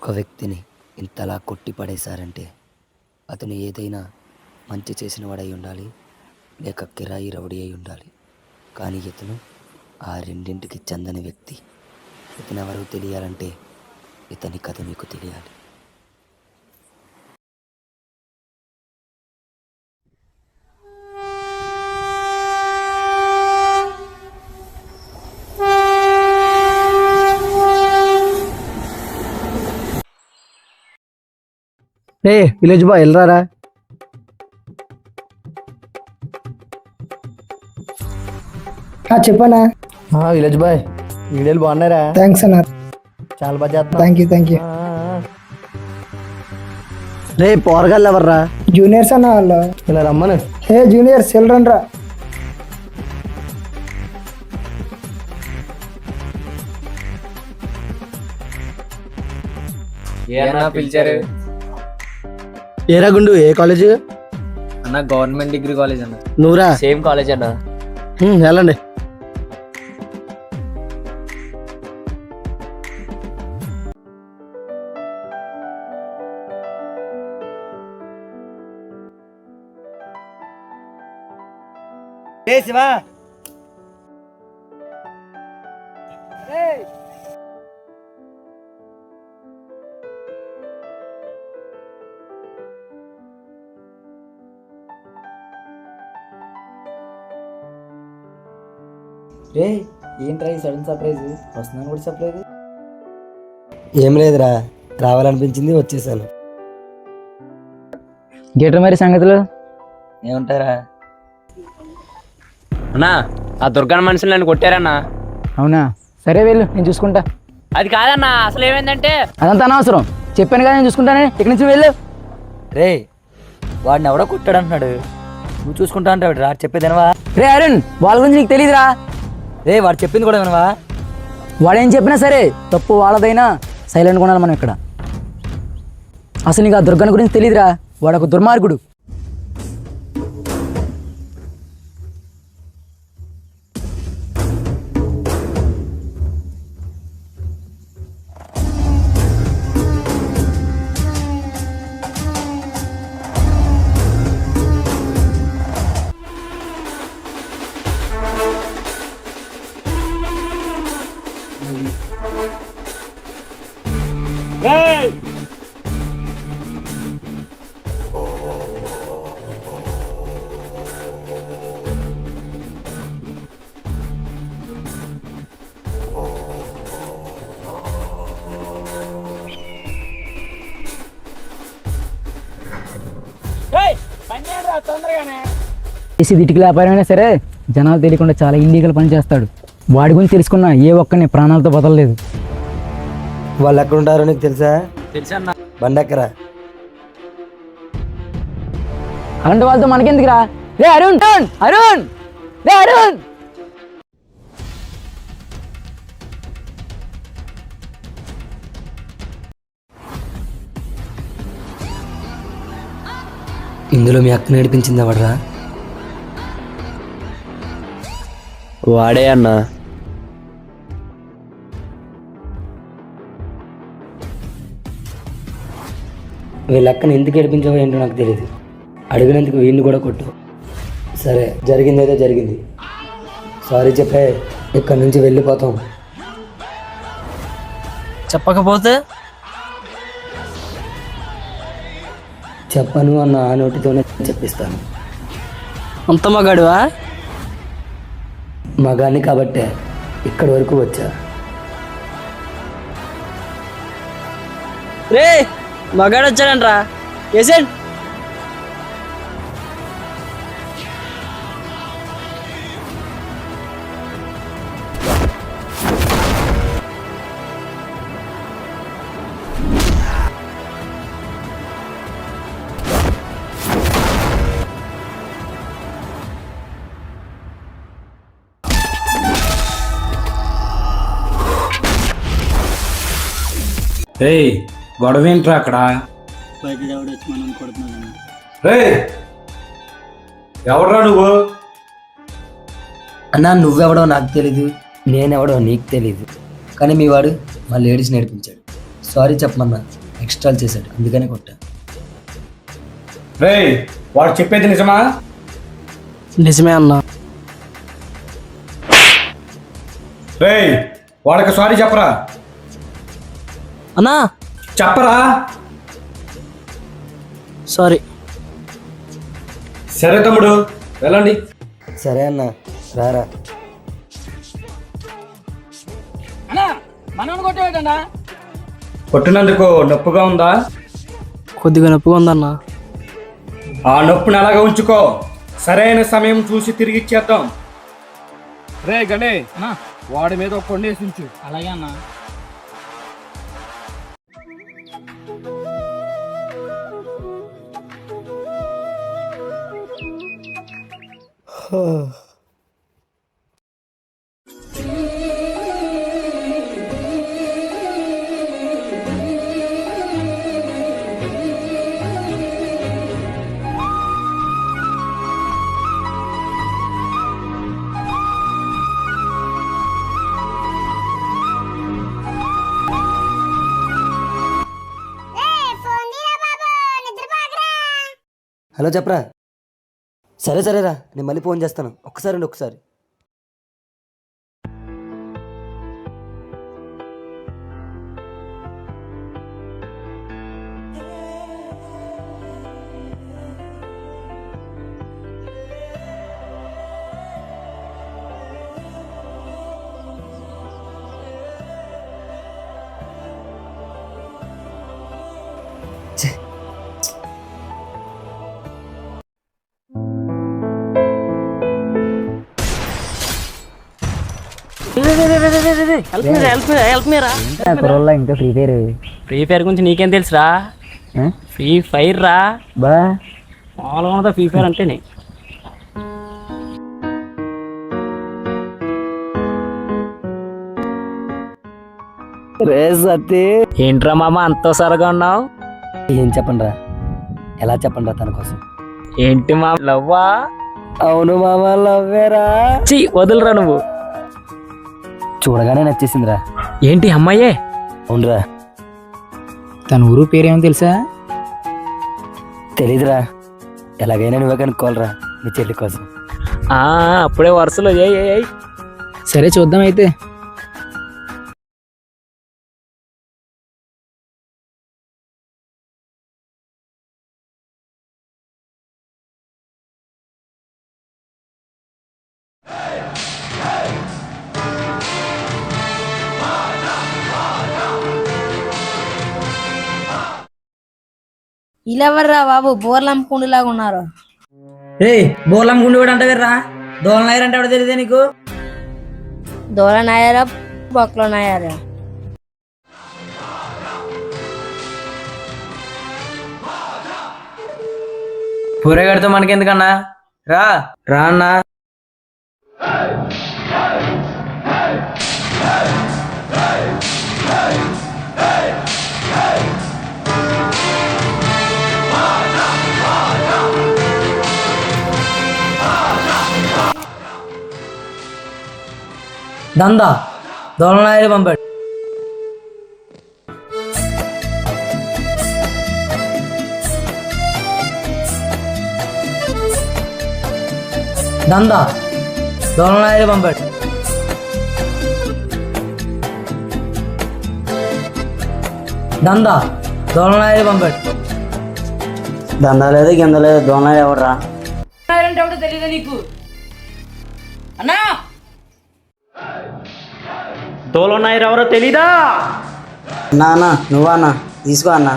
ఒక వ్యక్తిని ఇంతలా కొట్టి పడేశారంటే అతను ఏదైనా మంచి చేసిన వాడై ఉండాలి, లేక కిరాయి రౌడీ అయి ఉండాలి. కానీ ఇతను ఆ రెండింటికి చెందని వ్యక్తి. ఇతను ఎవరో తెలియాలంటే ఇతని కథ మీకు తెలియాలి. విలేజ్ బాయ్ వెళ్ళరారా. చెప్పనా. విలేజ్ బాయ్ వీడియోలు బాగున్నారా? థ్యాంక్స్ అన్న. చాలా బాగా చేస్తున్నా. Thank you. రే పోరగాళ్ళు ఎవర్రా? జూనియర్స్ అన్న వాళ్ళు. ఇలా రమ్మను. జూనియర్స్ వెళ్ళరండి రా. పిలిచారు ఏరా గుండు, ఏ కాలేజ్ అన్న? గవర్నమెంట్ డిగ్రీ కాలేజ్ అన్న. నువ్వురా? సేమ్ కాలేజ్ అన్న. వెళ్ళండి. శివా రే ఏంట్రా ఈ సడన్ సర్ప్రైజ్? వస్తున్నాను కూడా చెప్పలేదు. ఏం లేదురా, రావాలనిపించింది, వచ్చేసాను. గేటర్ మరి సంగతులు ఏమంటారా? అన్నా ఆ దుర్గన్న మనుషులు నన్ను కొట్టారన్నా. అవునా? సరే వెళ్ళు, నేను చూసుకుంటా. అది కాదన్నా, అసలు ఏమైందంటే అదంతా అనవసరం, చెప్పాను కదా నేను చూసుకుంటానని. ఇక్కడి నుంచి వెళ్ళు. రే వాడిని ఎవడో కొట్టాడు అంటున్నాడు, నువ్వు చూసుకుంటా అంటాడు రా. చెప్పేదేనవా? రే అరుణ్, వాళ్ళ గురించి నీకు తెలియదురా. రే వాడు చెప్పింది కూడా వినవా? వాడేం చెప్పినా సరే తప్పు వాళ్ళదైనా సైలెంట్గా ఉండాలి మనం ఇక్కడ. అసలు నీకు ఆ దుర్గన్న గురించి తెలియదురా, వాడు ఒక దుర్మార్గుడు. చేసి ఇటుకి వ్యాపారమైనా సరే జనాలు తెలియకుండా చాలా ఇల్లీగల్ పని చేస్తాడు. వాడి గురించి తెలుసుకున్నా ఏ ఒక్కరిని ప్రాణాలతో వదలలేదు. వాళ్ళు ఎక్కడ ఉంటారో నీకు తెలుసా? తెలుసన్నా. బండెక్కరా. అలాంటి వాళ్ళతో మనకెందుకురా? రే అరుణ్, అరుణ్, రే అరుణ్. ఇందులో మీ అక్క నడిపించింది ఎవడరా? వాడే అన్నా. వీళ్ళ అక్కని ఎందుకు ఏడిపించావో ఏంటో నాకు తెలియదు. అడిగినందుకు వీడిని కూడా కొట్టు. సరే జరిగిందైతే జరిగింది, సారీ చెప్పే ఇక్కడి నుంచి వెళ్ళిపోతాం. చెప్పకపోతే చెప్పను అన్న ఆ నోటితోనే చెప్పిస్తాను. అంత మగాడువా? మగాన్ని కాబట్టే ఇక్కడి వరకు వచ్చా. రే మగాడు వచ్చాడంట్రా, ఏసెంట్. ఏయ్ గొడవ ఏంట్రా అక్కడ? రే ఎవడ్రా నువ్వు? అన్నా నువ్వెవడో నాకు తెలీదు, నేనెవడో నీకు తెలీదు, కానీ మీ వాడు మా లేడీస్ నేర్పించాడు. సారీ చెప్పమన్నా, ఎక్స్ట్రాలు చేశాడు అందుకనే కొట్టా. రేయ్ వాడు చెప్పేది నిజమా? నిజమే అన్నా. రేయ్ వాడికి సారీ చెప్పరా. అన్నా చెప్పరా. సారీ. సరే తమ్ముడు వెళ్ళండి. సరే అన్న, రారా. కొట్టినందుకు నొప్పుగా ఉందా? కొద్దిగా నొప్పిగా ఉందన్నా. ఆ నొప్పుని అలాగే ఉంచుకో, సరైన సమయం చూసి తిరిగి ఇచ్చేద్దాం. రే గణే వాడి మీద ఒక కొండేసి ఉంచు. అలాగే అన్నా. హలో చెప్పరా. సరే సరేరా, నేను మళ్ళీ ఫోన్ చేస్తాను. ఒకసారి. హెల్ప్ మీరా. కుర్రోళ్ళ ఇంకా ఫ్రీ ఫైర్. ఫ్రీ ఫైర్ గురించి నీకేం తెలుసురా? ఫ్రీ ఫైర్ రా బా. మామూలుగా ఫ్రీ ఫైర్ అంటేనే. రే సతీ, ఏంట్రా మామ అంత సరగా ఉన్నావు? ఏం చెప్పండిరా, ఎలా చెప్పండిరా తన కోసం. ఏంటి మా లవ్వా? అవును మామ, లవ్వేరా. చి వదులురా నువ్వు. చూడగానే నచ్చేసిందిరా. ఏంటి అమ్మాయే? అవునరా. తన ఊరు పేరేమో తెలుసా? తెలీదురా, ఎలాగైనా నువ్వే కనుక్కోవాలరా నీ చెల్లి కోసం. అప్పుడే వరుసలో ఏ. సరే చూద్దాం అయితే. ఇలావర్రా బాబు, బోర్లంపుకుండులాగా ఉన్నారు. రే బోర్లం గుండు కూడా అంటే వర్రా, దోళ నాయర్ అంటే తెలియదే నీకు? దోల నాయారా, బొక్కలో నాయారా? పూరేగాడితో మనకెందుకన్నా, రా రా అన్నా. దందా దోళనాయలు పంపాడు. దందా దోళనాయలు పంపాడు. దందా దోళనాయలు పంపాడు. దందా లేదు గింద లేదు, దోణాలు ఎవర్రా? తెలియదు నీకు అన్నా? తోలో నాయర్ ఎవరో తెలీదా? అన్నా నువ్వా అన్నా, తీసుకో అన్నా.